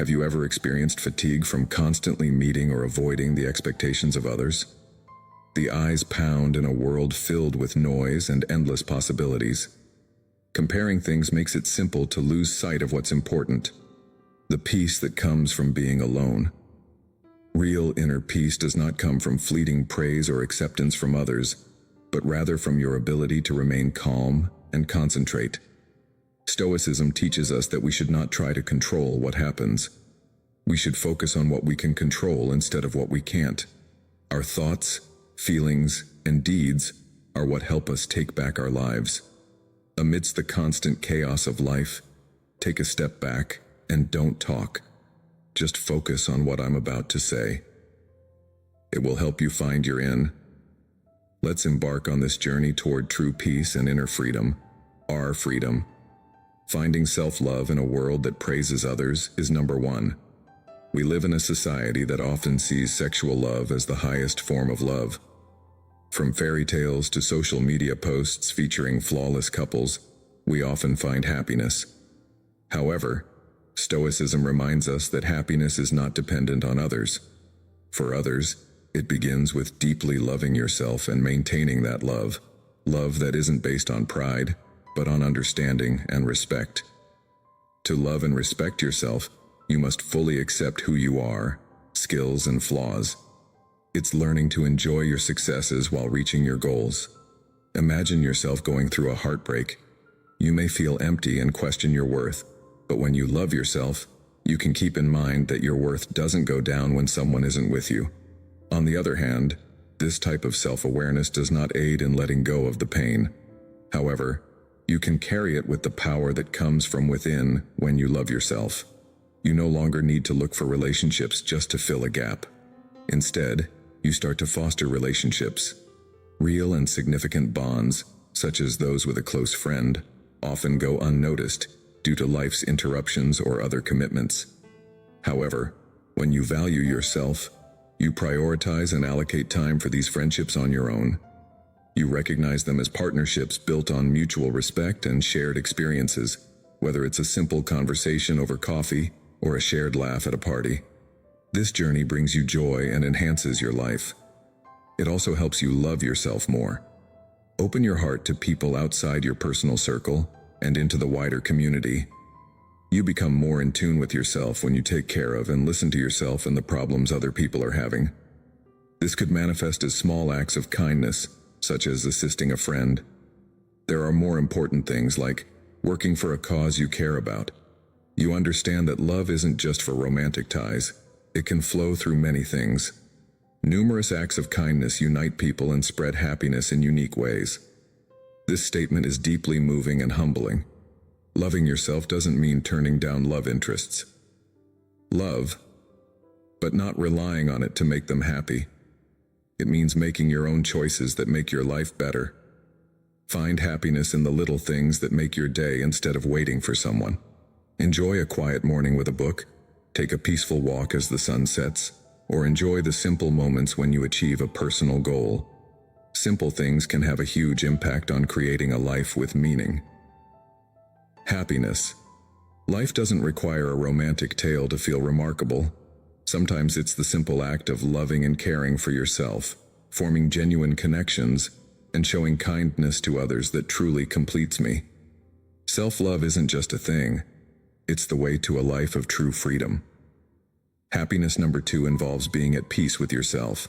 Have you ever experienced fatigue from constantly meeting or avoiding the expectations of others? The eyes pound in a world filled with noise and endless possibilities. Comparing things makes it simple to lose sight of what's important, the peace that comes from being alone. Real inner peace does not come from fleeting praise or acceptance from others, but rather from your ability to remain calm and concentrate. Stoicism teaches us that we should not try to control what happens. We should focus on what we can control instead of what we can't. Our thoughts, feelings, and deeds are what help us take back our lives. Amidst the constant chaos of life, take a step back and don't talk. Just focus on what I'm about to say. It will help you find your in. Let's embark on this journey toward true peace and inner freedom, our freedom. Finding self-love in a world that praises others is number one. We live in a society that often sees sexual love as the highest form of love. From fairy tales to social media posts featuring flawless couples, we often find happiness. However, Stoicism reminds us that happiness is not dependent on others. For others, it begins with deeply loving yourself and maintaining that love that isn't based on pride, but on understanding and respect. To love and respect yourself, you must fully accept who you are, skills and flaws. It's learning to enjoy your successes while reaching your goals. Imagine yourself going through a heartbreak. You may feel empty and question your worth, but when you love yourself, you can keep in mind that your worth doesn't go down when someone isn't with you. On the other hand, this type of self-awareness does not aid in letting go of the pain. However, you can carry it with the power that comes from within when you love yourself. You no longer need to look for relationships just to fill a gap. Instead, you start to foster relationships. Real and significant bonds, such as those with a close friend, often go unnoticed due to life's interruptions or other commitments. However, when you value yourself, you prioritize and allocate time for these friendships on your own. You recognize them as partnerships built on mutual respect and shared experiences, whether it's a simple conversation over coffee or a shared laugh at a party. This journey brings you joy and enhances your life. It also helps you love yourself more. Open your heart to people outside your personal circle and into the wider community. You become more in tune with yourself when you take care of and listen to yourself and the problems other people are having. This could manifest as small acts of kindness, such as assisting a friend. There are more important things like working for a cause you care about. You understand that love isn't just for romantic ties. It can flow through many things. Numerous acts of kindness unite people and spread happiness in unique ways. This statement is deeply moving and humbling. Loving yourself doesn't mean turning down love interests. Love, but not relying on it to make them happy. It means making your own choices that make your life better. Find happiness in the little things that make your day instead of waiting for someone. Enjoy a quiet morning with a book, take a peaceful walk as the sun sets, or enjoy the simple moments when you achieve a personal goal. Simple things can have a huge impact on creating a life with meaning. Happiness. Life doesn't require a romantic tale to feel remarkable. Sometimes it's the simple act of loving and caring for yourself, forming genuine connections, and showing kindness to others that truly completes me. Self-love isn't just a thing. It's the way to a life of true freedom. Happiness number 2 involves being at peace with yourself.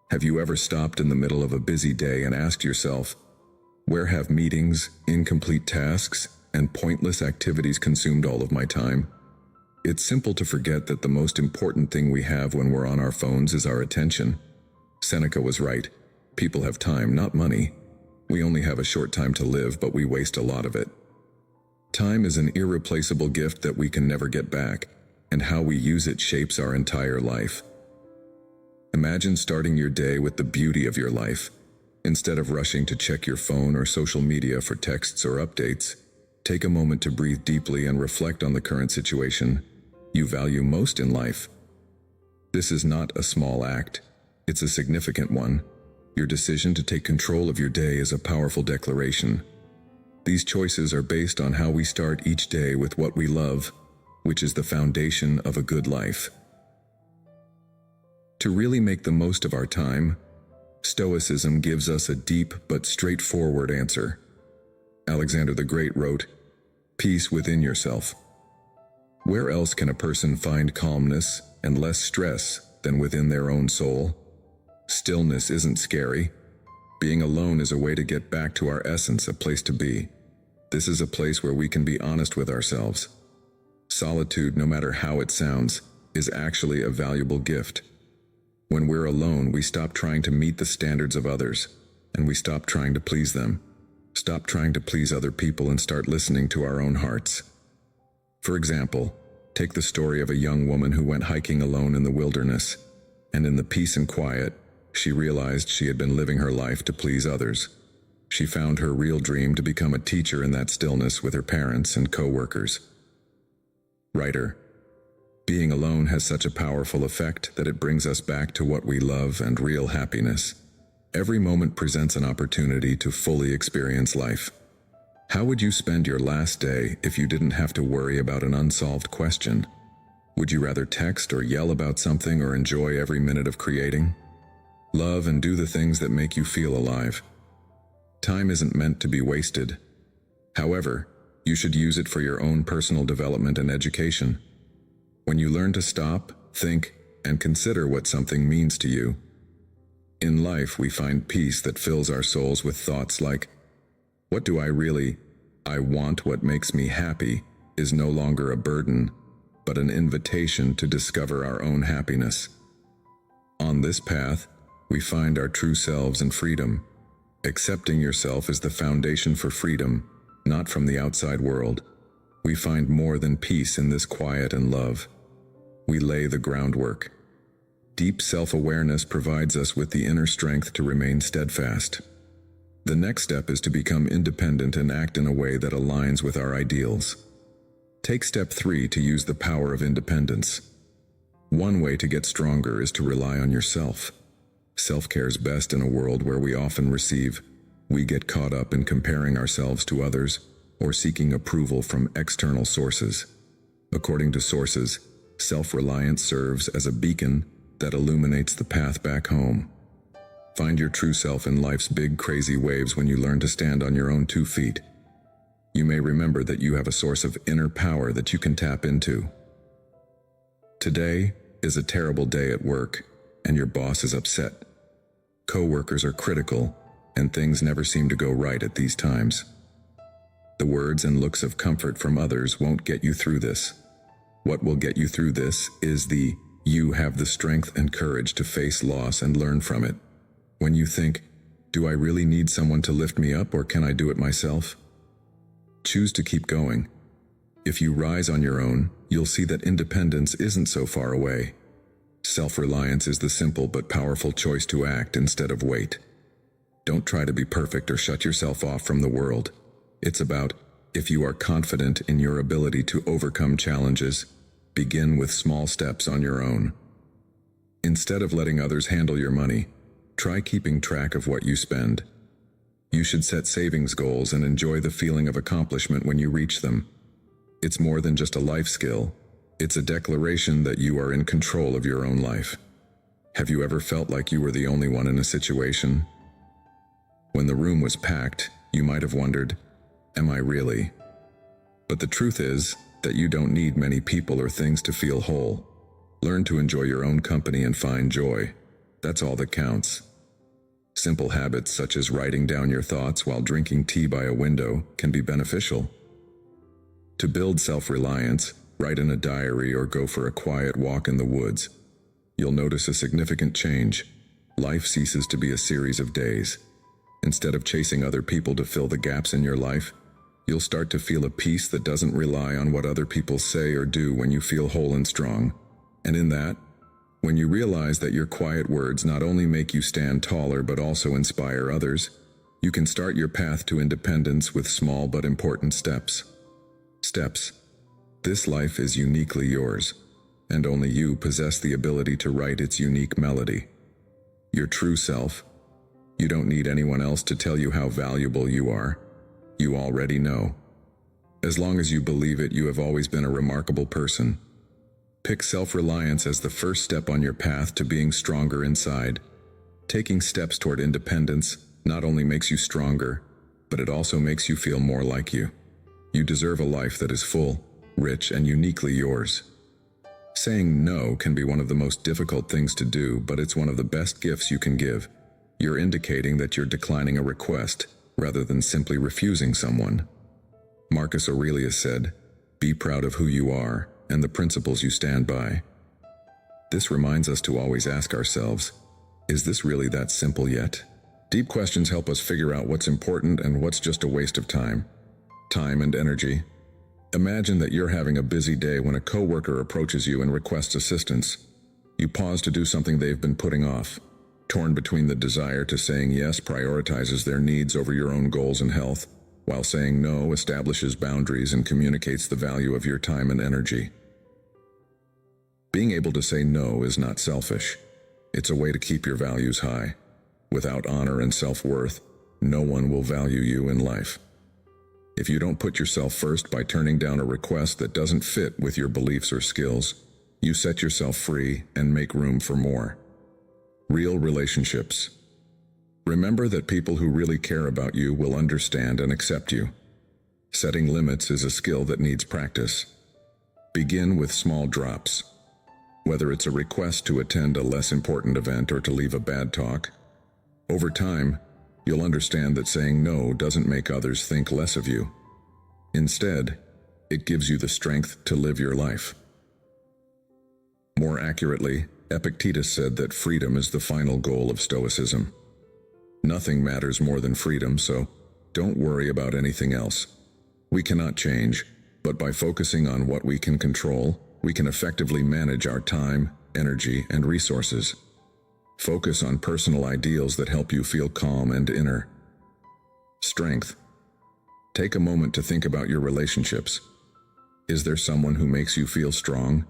Have you ever stopped in the middle of a busy day and asked yourself, where have meetings, incomplete tasks, and pointless activities consumed all of my time? It's simple to forget that the most important thing we have when we're on our phones is our attention. Seneca was right. People have time, not money. We only have a short time to live, but we waste a lot of it. Time is an irreplaceable gift that we can never get back, and how we use it shapes our entire life. Imagine starting your day with the beauty of your life. Instead of rushing to check your phone or social media for texts or updates, take a moment to breathe deeply and reflect on the current situation you value most in life. This is not a small act, it's a significant one. Your decision to take control of your day is a powerful declaration. These choices are based on how we start each day with what we love. which is the foundation of a good life. To really make the most of our time, Stoicism gives us a deep but straightforward answer. Alexander the Great wrote, "Peace within yourself." Where else can a person find calmness and less stress than within their own soul? Stillness isn't scary. Being alone is a way to get back to our essence, a place to be. This is a place where we can be honest with ourselves. Solitude, no matter how it sounds, is actually a valuable gift. When we're alone, we stop trying to meet the standards of others, and we stop trying to please them. Stop trying to please other people and start listening to our own hearts. For example, take the story of a young woman who went hiking alone in the wilderness, and in the peace and quiet, she realized she had been living her life to please others. She found her real dream to become a teacher in that stillness with her parents and co-workers. Writer: being alone has such a powerful effect that it brings us back to what we love and real happiness. Every moment presents an opportunity to fully experience life. How would you spend your last day if you didn't have to worry about an unsolved question? Would you rather text or yell about something or enjoy every minute of creating? Love and do the things that make you feel alive. Time isn't meant to be wasted. However, you should use it for your own personal development and education. When you learn to stop, think, and consider what something means to you. In life, we find peace that fills our souls with thoughts like, "What do I really want? What makes me happy?" is no longer a burden, but an invitation to discover our own happiness. On this path, we find our true selves and freedom. Accepting yourself is the foundation for freedom, not from the outside world. We find more than peace in this quiet and love. We lay the groundwork. Deep self-awareness provides us with the inner strength to remain steadfast. The next step is to become independent and act in a way that aligns with our ideals. Take step 3 to use the power of independence. One way to get stronger is to rely on yourself. Self-care is best in a world where we get caught up in comparing ourselves to others or seeking approval from external sources. According to sources, self-reliance serves as a beacon that illuminates the path back home. Find your true self in life's big, crazy waves when you learn to stand on your own 2 feet. You may remember that you have a source of inner power that you can tap into. Today is a terrible day at work, and your boss is upset. Co-workers are critical, and things never seem to go right at these times. The words and looks of comfort from others won't get you through this. What will get you through this is you have the strength and courage to face loss and learn from it. When you think, "Do I really need someone to lift me up, or can I do it myself?" Choose to keep going. If you rise on your own, you'll see that independence isn't so far away. Self-reliance is the simple but powerful choice to act instead of wait. Don't try to be perfect or shut yourself off from the world. It's about, if you are confident in your ability to overcome challenges, begin with small steps on your own. Instead of letting others handle your money, try keeping track of what you spend. You should set savings goals and enjoy the feeling of accomplishment when you reach them. It's more than just a life skill. It's a declaration that you are in control of your own life. Have you ever felt like you were the only one in a situation? When the room was packed, you might have wondered, "Am I really?" But the truth is that you don't need many people or things to feel whole. Learn to enjoy your own company and find joy. That's all that counts. Simple habits such as writing down your thoughts while drinking tea by a window can be beneficial. To build self-reliance, write in a diary or go for a quiet walk in the woods. You'll notice a significant change. Life ceases to be a series of days. Instead of chasing other people to fill the gaps in your life, you'll start to feel a peace that doesn't rely on what other people say or do when you feel whole and strong. And in that, when you realize that your quiet words not only make you stand taller but also inspire others, you can start your path to independence with small but important steps. This life is uniquely yours, and only you possess the ability to write its unique melody. Your true self. You don't need anyone else to tell you how valuable you are. You already know. As long as you believe it, you have always been a remarkable person. Pick self-reliance as the first step on your path to being stronger inside. Taking steps toward independence not only makes you stronger, but it also makes you feel more like you. You deserve a life that is full, rich, and uniquely yours. Saying no can be one of the most difficult things to do, but it's one of the best gifts you can give. You're indicating that you're declining a request rather than simply refusing someone. Marcus Aurelius said, "Be proud of who you are and the principles you stand by." This reminds us to always ask ourselves, is this really that simple yet? Deep questions help us figure out what's important and what's just a waste of time and energy. Imagine that you're having a busy day when a coworker approaches you and requests assistance. You pause to do something they've been putting off. Torn between the desire to saying yes prioritizes their needs over your own goals and health, while saying no establishes boundaries and communicates the value of your time and energy. Being able to say no is not selfish. It's a way to keep your values high. Without honor and self-worth, no one will value you in life. If you don't put yourself first by turning down a request that doesn't fit with your beliefs or skills, you set yourself free and make room for more. Real relationships. Remember that people who really care about you will understand and accept you. Setting limits is a skill that needs practice. Begin with small drops. Whether it's a request to attend a less important event or to leave a bad talk, over time, you'll understand that saying no doesn't make others think less of you. Instead, it gives you the strength to live your life. More accurately, Epictetus said that freedom is the final goal of Stoicism. Nothing matters more than freedom, so don't worry about anything else. We cannot change, but by focusing on what we can control, we can effectively manage our time, energy, and resources. Focus on personal ideals that help you feel calm and inner strength. Take a moment to think about your relationships. Is there someone who makes you feel strong?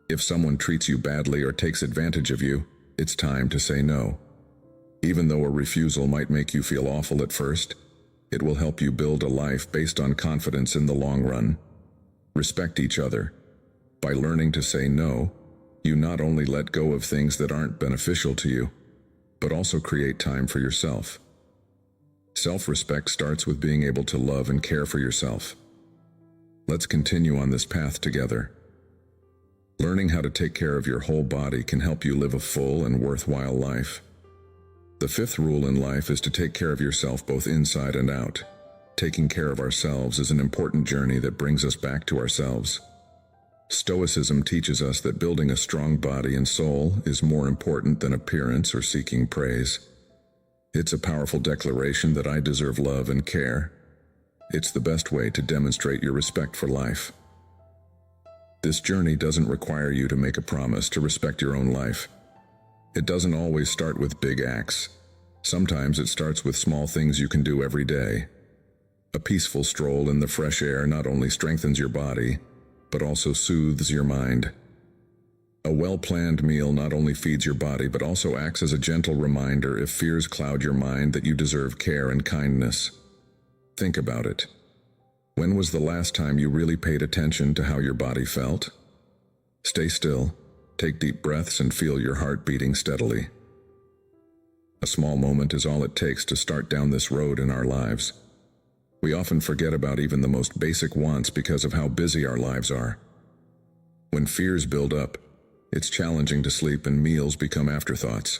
If someone treats you badly or takes advantage of you, it's time to say no. Even though a refusal might make you feel awful at first, it will help you build a life based on confidence in the long run. Respect each other. By learning to say no, you not only let go of things that aren't beneficial to you, but also create time for yourself. Self-respect starts with being able to love and care for yourself. Let's continue on this path together. Learning how to take care of your whole body can help you live a full and worthwhile life. The fifth rule in life is to take care of yourself both inside and out. Taking care of ourselves is an important journey that brings us back to ourselves. Stoicism teaches us that building a strong body and soul is more important than appearance or seeking praise. It's a powerful declaration that I deserve love and care. It's the best way to demonstrate your respect for life. This journey doesn't require you to make a promise to respect your own life. It doesn't always start with big acts. Sometimes it starts with small things you can do every day. A peaceful stroll in the fresh air not only strengthens your body, but also soothes your mind. A well-planned meal not only feeds your body, but also acts as a gentle reminder if fears cloud your mind that you deserve care and kindness. Think about it. When was the last time you really paid attention to how your body felt? Stay still, take deep breaths, and feel your heart beating steadily. A small moment is all it takes to start down this road in our lives. We often forget about even the most basic wants because of how busy our lives are. When fears build up, it's challenging to sleep and meals become afterthoughts.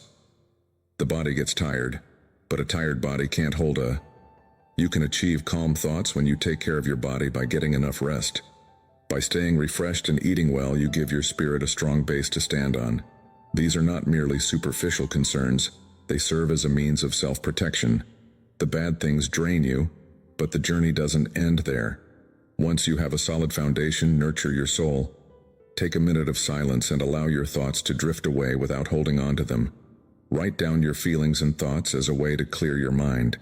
The body gets tired, but a tired body can't hold a. You can achieve calm thoughts when you take care of your body by getting enough rest. By staying refreshed and eating well, you give your spirit a strong base to stand on. These are not merely superficial concerns, they serve as a means of self-protection. The bad things drain you, but the journey doesn't end there. Once you have a solid foundation, nurture your soul. Take a minute of silence and allow your thoughts to drift away without holding on to them. Write down your feelings and thoughts as a way to clear your mind.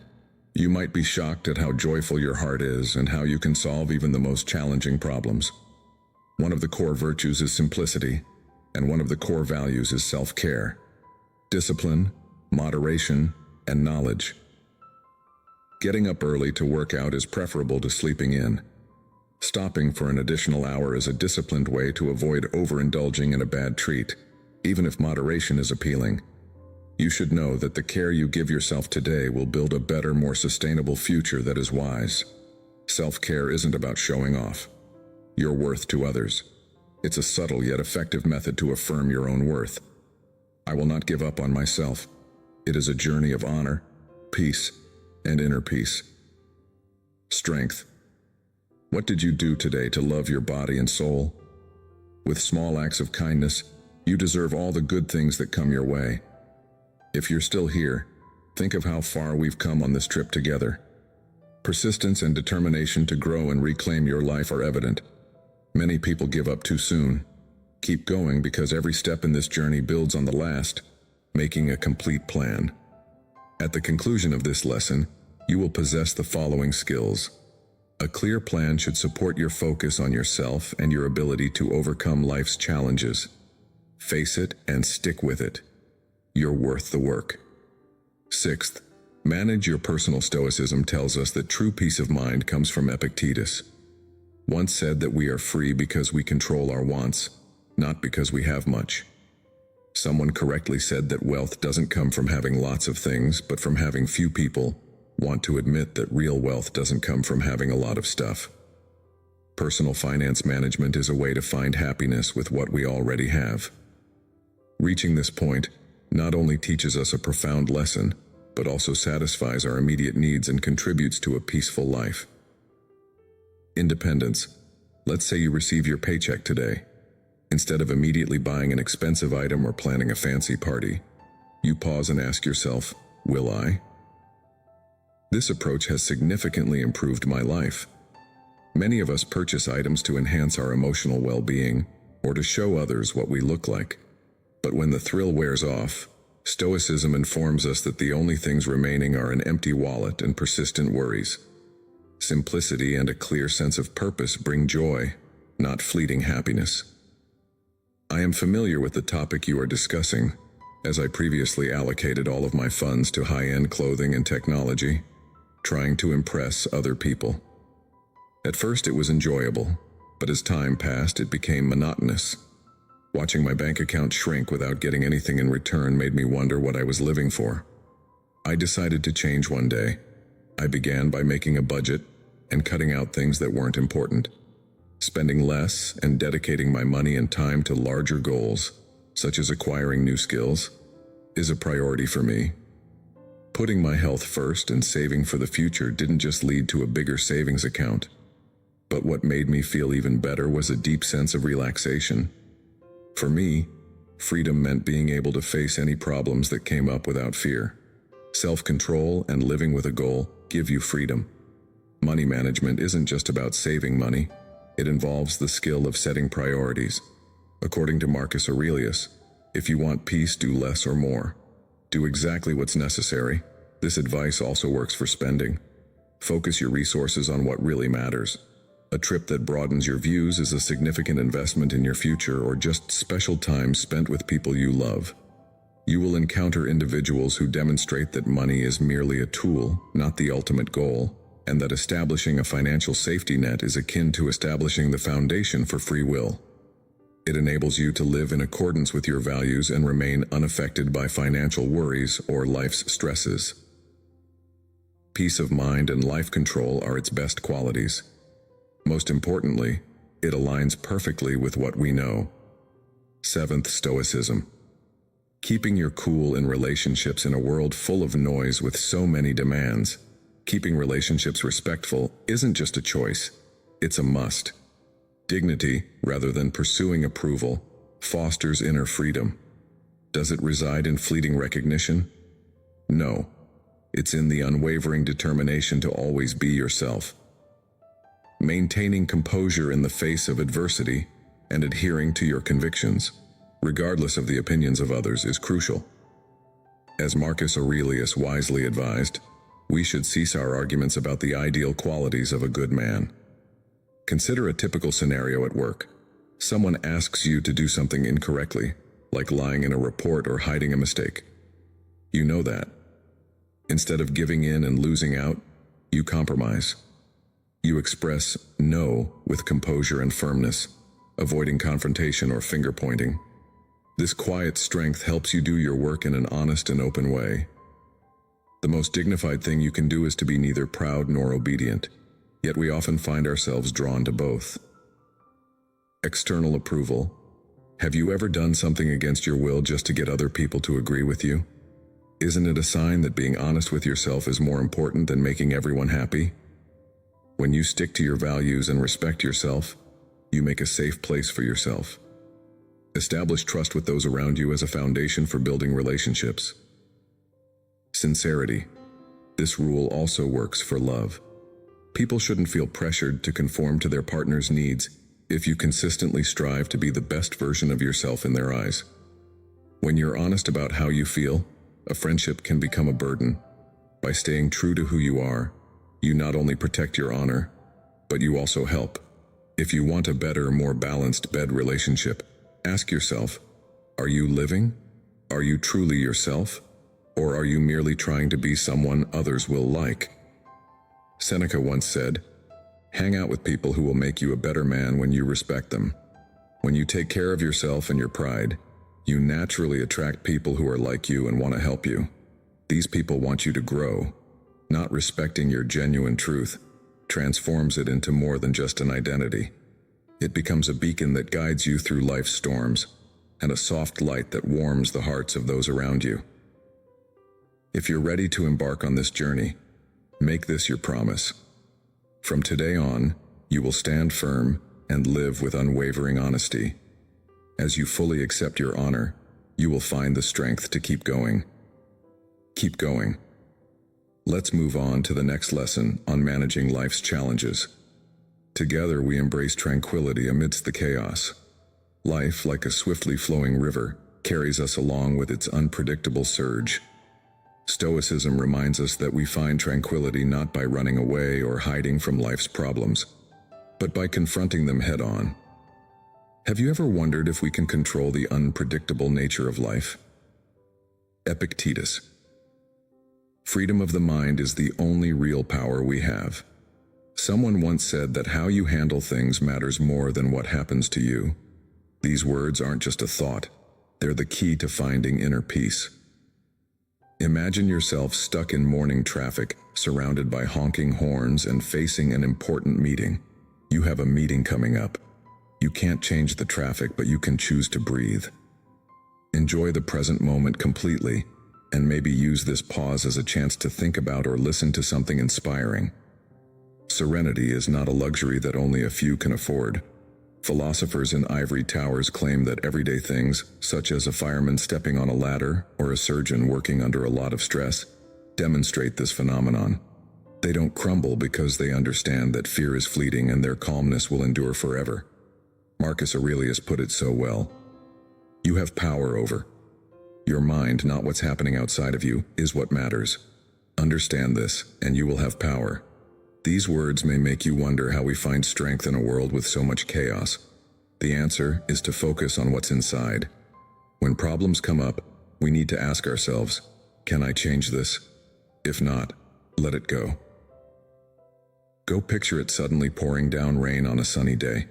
You might be shocked at how joyful your heart is and how you can solve even the most challenging problems. One of the core virtues is simplicity, and one of the core values is self-care, discipline, moderation, and knowledge. Getting up early to work out is preferable to sleeping in. Stopping for an additional hour is a disciplined way to avoid overindulging in a bad treat, even if moderation is appealing. You should know that the care you give yourself today will build a better, more sustainable future that is wise. Self-care isn't about showing off your worth to others. It's a subtle yet effective method to affirm your own worth. I will not give up on myself. It is a journey of honor, peace, and inner peace. Strength. What did you do today to love your body and soul? With small acts of kindness, you deserve all the good things that come your way. If you're still here, think of how far we've come on this trip together. Persistence and determination to grow and reclaim your life are evident. Many people give up too soon. Keep going, because every step in this journey builds on the last, making a complete plan. At the conclusion of this lesson, you will possess the following skills. A clear plan should support your focus on yourself and your ability to overcome life's challenges. Face it and stick with it. You're worth the work. Sixth, manage your personal stoicism tells us that true peace of mind comes from Epictetus. Once said that we are free because we control our wants, not because we have much. Someone correctly said that wealth doesn't come from having lots of things, but from having few people want to admit that real wealth doesn't come from having a lot of stuff. Personal finance management is a way to find happiness with what we already have. Reaching this point not only teaches us a profound lesson, but also satisfies our immediate needs and contributes to a peaceful life. Independence. Let's say you receive your paycheck today. Instead of immediately buying an expensive item or planning a fancy party, you pause and ask yourself, will I? This approach has significantly improved my life. Many of us purchase items to enhance our emotional well-being or to show others what we look like. But when the thrill wears off, Stoicism informs us that the only things remaining are an empty wallet and persistent worries. Simplicity and a clear sense of purpose bring joy, not fleeting happiness. I am familiar with the topic you are discussing, as I previously allocated all of my funds to high-end clothing and technology, trying to impress other people. At first it was enjoyable, but as time passed it became monotonous. Watching my bank account shrink without getting anything in return made me wonder what I was living for. I decided to change one day. I began by making a budget and cutting out things that weren't important. Spending less and dedicating my money and time to larger goals, such as acquiring new skills, is a priority for me. Putting my health first and saving for the future didn't just lead to a bigger savings account, but what made me feel even better was a deep sense of relaxation. For me, freedom meant being able to face any problems that came up without fear. Self-control and living with a goal give you freedom. Money management isn't just about saving money. It involves the skill of setting priorities. According to Marcus Aurelius, if you want peace, do less or more. Do exactly what's necessary. This advice also works for spending. Focus your resources on what really matters. A trip that broadens your views is a significant investment in your future, or just special time spent with people you love. You will encounter individuals who demonstrate that money is merely a tool, not the ultimate goal, and that establishing a financial safety net is akin to establishing the foundation for free will. It enables you to live in accordance with your values and remain unaffected by financial worries or life's stresses. Peace of mind and life control are its best qualities. Most importantly, it aligns perfectly with what we know. Seventh, Stoicism. Keeping your cool in relationships in a world full of noise with so many demands. Keeping relationships respectful isn't just a choice, it's a must. Dignity, rather than pursuing approval, fosters inner freedom. Does it reside in fleeting recognition? No. It's in the unwavering determination to always be yourself. Maintaining composure in the face of adversity and adhering to your convictions, regardless of the opinions of others, is crucial. As Marcus Aurelius wisely advised, we should cease our arguments about the ideal qualities of a good man. Consider a typical scenario at work. Someone asks you to do something incorrectly, like lying in a report or hiding a mistake. You know that. Instead of giving in and losing out, you compromise. You express no with composure and firmness, avoiding confrontation or finger-pointing. This quiet strength helps you do your work in an honest and open way. The most dignified thing you can do is to be neither proud nor obedient, yet we often find ourselves drawn to both. External approval. Have you ever done something against your will just to get other people to agree with you? Isn't it a sign that being honest with yourself is more important than making everyone happy? When you stick to your values and respect yourself, you make a safe place for yourself. Establish trust with those around you as a foundation for building relationships. Sincerity. This rule also works for love. People shouldn't feel pressured to conform to their partner's needs if you consistently strive to be the best version of yourself in their eyes. When you're honest about how you feel, a friendship can become a burden. By staying true to who you are, you not only protect your honor, but you also help. If you want a better, more balanced bed relationship, ask yourself, are you living? Are you truly yourself? Or are you merely trying to be someone others will like? Seneca once said, hang out with people who will make you a better man when you respect them. When you take care of yourself and your pride, you naturally attract people who are like you and want to help you. These people want you to grow. Not respecting your genuine truth transforms it into more than just an identity. It becomes a beacon that guides you through life's storms, and a soft light that warms the hearts of those around you. If you're ready to embark on this journey, make this your promise. From today on, you will stand firm and live with unwavering honesty. As you fully accept your honor, you will find the strength to keep going. Keep going. Let's move on to the next lesson on managing life's challenges. Together we embrace tranquility amidst the chaos. Life, like a swiftly flowing river, carries us along with its unpredictable surge. Stoicism reminds us that we find tranquility not by running away or hiding from life's problems, but by confronting them head-on. Have you ever wondered if we can control the unpredictable nature of life? Epictetus. Freedom of the mind is the only real power we have. Someone once said that how you handle things matters more than what happens to you. These words aren't just a thought, they're the key to finding inner peace. Imagine yourself stuck in morning traffic, surrounded by honking horns and facing an important meeting. You have a meeting coming up. You can't change the traffic, but you can choose to breathe. Enjoy the present moment completely, and maybe use this pause as a chance to think about or listen to something inspiring. Serenity is not a luxury that only a few can afford. Philosophers in ivory towers claim that everyday things, such as a fireman stepping on a ladder or a surgeon working under a lot of stress, demonstrate this phenomenon. They don't crumble because they understand that fear is fleeting and their calmness will endure forever. Marcus Aurelius put it so well. You have power over. Your mind, not what's happening outside of you, is what matters. Understand this, and you will have power. These words may make you wonder how we find strength in a world with so much chaos. The answer is to focus on what's inside. When problems come up, we need to ask ourselves, can I change this? If not, let it go. Go picture it suddenly pouring down rain on a sunny day.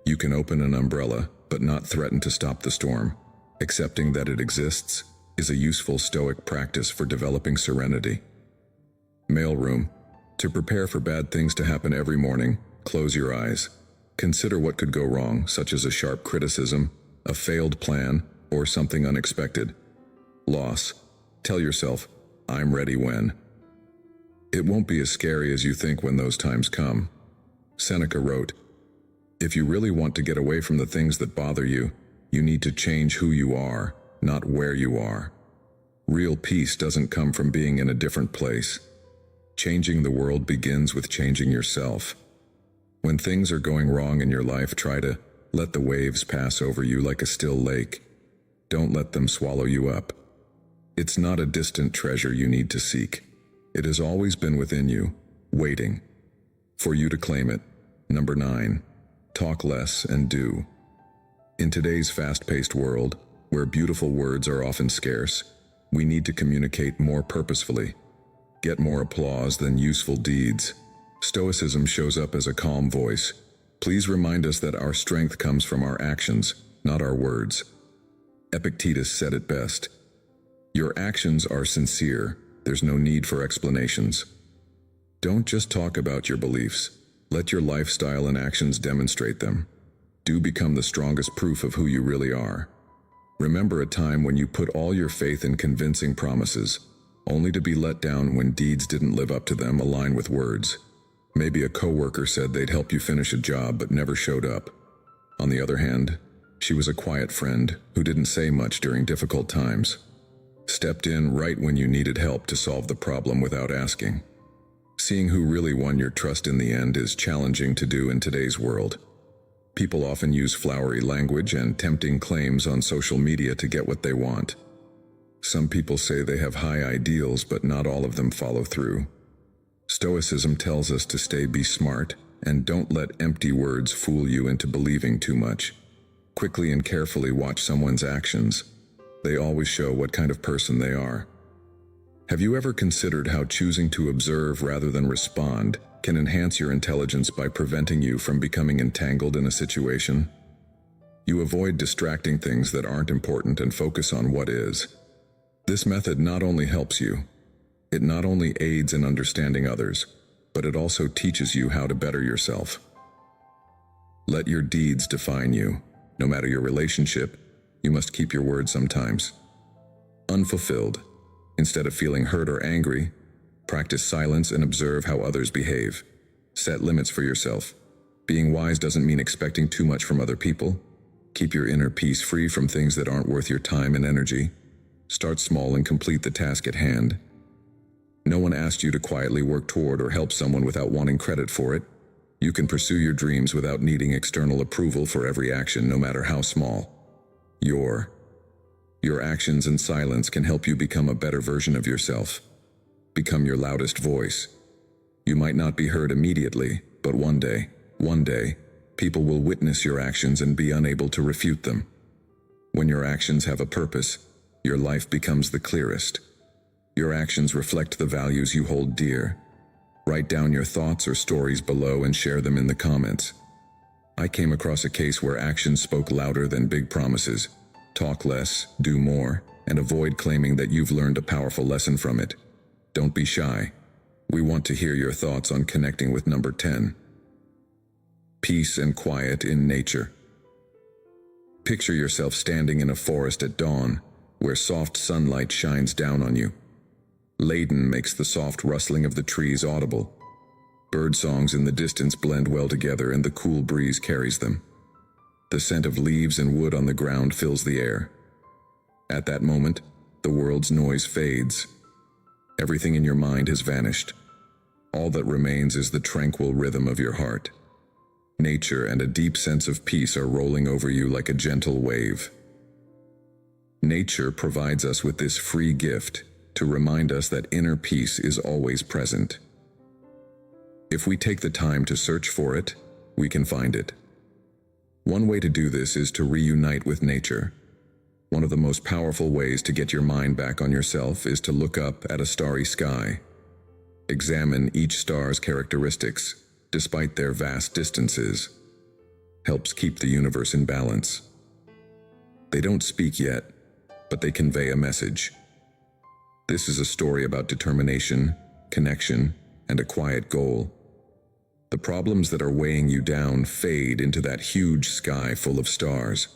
You can open an umbrella, but not threaten to stop the storm. Accepting that it exists is a useful Stoic practice for developing serenity. Mailroom. To prepare for bad things to happen every morning, close your eyes. Consider what could go wrong, such as a sharp criticism, a failed plan, or something unexpected. Loss. Tell yourself, I'm ready when. It won't be as scary as you think when those times come. Seneca wrote, if you really want to get away from the things that bother you, you need to change who you are, not where you are. Real peace doesn't come from being in a different place. Changing the world begins with changing yourself. When things are going wrong in your life, try to let the waves pass over you like a still lake. Don't let them swallow you up. It's not a distant treasure you need to seek. It has always been within you, waiting for you to claim it. Number 9. Talk less and do. In today's fast-paced world, where beautiful words are often scarce, we need to communicate more purposefully. Get more applause than useful deeds. Stoicism shows up as a calm voice. Please remind us that our strength comes from our actions, not our words. Epictetus said it best. Your actions are sincere. There's no need for explanations. Don't just talk about your beliefs. Let your lifestyle and actions demonstrate them. Do become the strongest proof of who you really are. Remember a time when you put all your faith in convincing promises, only to be let down when deeds didn't live up to them, align with words. Maybe a coworker said they'd help you finish a job but never showed up. On the other hand, she was a quiet friend who didn't say much during difficult times. Stepped in right when you needed help to solve the problem without asking. Seeing who really won your trust in the end is challenging to do in today's world. People often use flowery language and tempting claims on social media to get what they want. Some people say they have high ideals, but not all of them follow through. Stoicism tells us to be smart, and don't let empty words fool you into believing too much. Quickly and carefully watch someone's actions. They always show what kind of person they are. Have you ever considered how choosing to observe rather than respond can enhance your intelligence by preventing you from becoming entangled in a situation? You avoid distracting things that aren't important and focus on what is. This method not only helps you, it not only aids in understanding others, but it also teaches you how to better yourself. Let your deeds define you. No matter your relationship, you must keep your word sometimes. Unfulfilled. Instead of feeling hurt or angry, practice silence and observe how others behave. Set limits for yourself. Being wise doesn't mean expecting too much from other people. Keep your inner peace free from things that aren't worth your time and energy. Start small and complete the task at hand. No one asked you to quietly work toward or help someone without wanting credit for it. You can pursue your dreams without needing external approval for every action, no matter how small. Your actions and silence can help you become a better version of yourself. Become your loudest voice. You might not be heard immediately, but one day, people will witness your actions and be unable to refute them. When your actions have a purpose, your life becomes the clearest. Your actions reflect the values you hold dear. Write down your thoughts or stories below and share them in the comments. I came across a case where actions spoke louder than big promises. Talk less, do more, and avoid claiming that you've learned a powerful lesson from it. Don't be shy. We want to hear your thoughts on connecting with number 10. Peace and quiet in nature. Picture yourself standing in a forest at dawn, where soft sunlight shines down on you. Laden makes the soft rustling of the trees audible. Bird songs in the distance blend well together and the cool breeze carries them. The scent of leaves and wood on the ground fills the air. At that moment, the world's noise fades. Everything in your mind has vanished. All that remains is the tranquil rhythm of your heart. Nature and a deep sense of peace are rolling over you like a gentle wave. Nature provides us with this free gift to remind us that inner peace is always present. If we take the time to search for it, we can find it. One way to do this is to reunite with nature. One of the most powerful ways to get your mind back on yourself is to look up at a starry sky. Examine each star's characteristics, despite their vast distances. Helps keep the universe in balance. They don't speak yet, but they convey a message. This is a story about determination, connection, and a quiet goal. The problems that are weighing you down fade into that huge sky full of stars.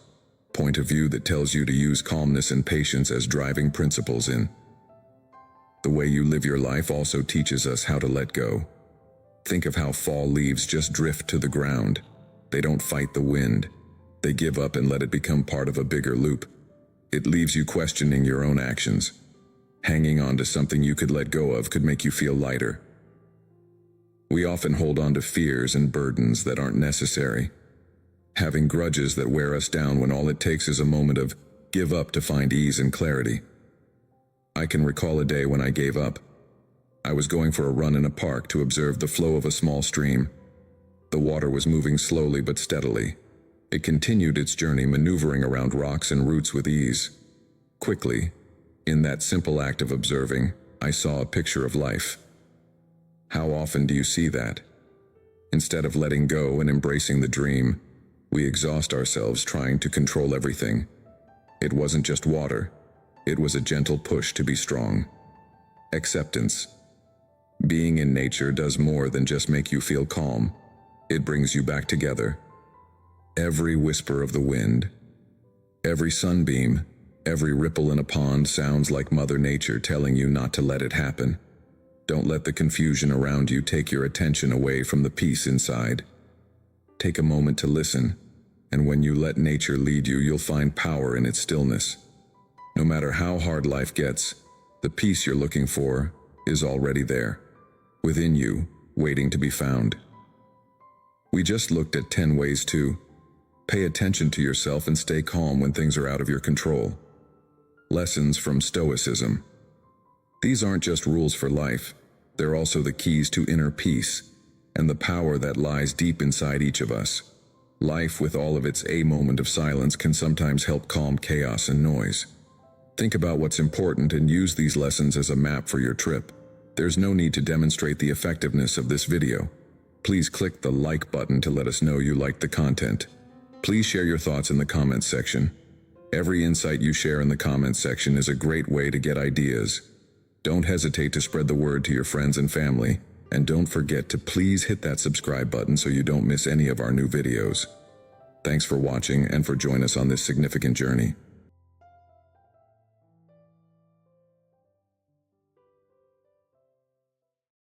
Point of view that tells you to use calmness and patience as driving principles in. The way you live your life also teaches us how to let go. Think of how fall leaves just drift to the ground. They don't fight the wind. They give up and let it become part of a bigger loop. It leaves you questioning your own actions. Hanging on to something you could let go of could make you feel lighter. We often hold on to fears and burdens that aren't necessary. Having grudges that wear us down when all it takes is a moment of give up to find ease and clarity. I can recall a day when I gave up. I was going for a run in a park to observe the flow of a small stream. The water was moving slowly but steadily. It continued its journey, maneuvering around rocks and roots with ease. Quickly, in that simple act of observing, I saw a picture of life. How often do you see that? Instead of letting go and embracing the dream, we exhaust ourselves trying to control everything. It wasn't just water. It was a gentle push to be strong. Acceptance. Being in nature does more than just make you feel calm. It brings you back together. Every whisper of the wind, every sunbeam, every ripple in a pond sounds like Mother Nature telling you not to let it happen. Don't let the confusion around you take your attention away from the peace inside. Take a moment to listen, and when you let nature lead you, you'll find power in its stillness. No matter how hard life gets, the peace you're looking for is already there, within you, waiting to be found. We just looked at 10 ways to pay attention to yourself and stay calm when things are out of your control. Lessons from Stoicism. These aren't just rules for life, they're also the keys to inner peace and the power that lies deep inside each of us. Life, with all of its moment of silence, can sometimes help calm chaos and noise. Think about what's important and use these lessons as a map for your trip. There's no need to demonstrate the effectiveness of this video. Please click the like button to let us know you liked the content. Please share your thoughts in the comments section. Every insight you share in the comments section is a great way to get ideas. Don't hesitate to spread the word to your friends and family, and don't forget to please hit that subscribe button so you don't miss any of our new videos. Thanks for watching and for joining us on this significant journey.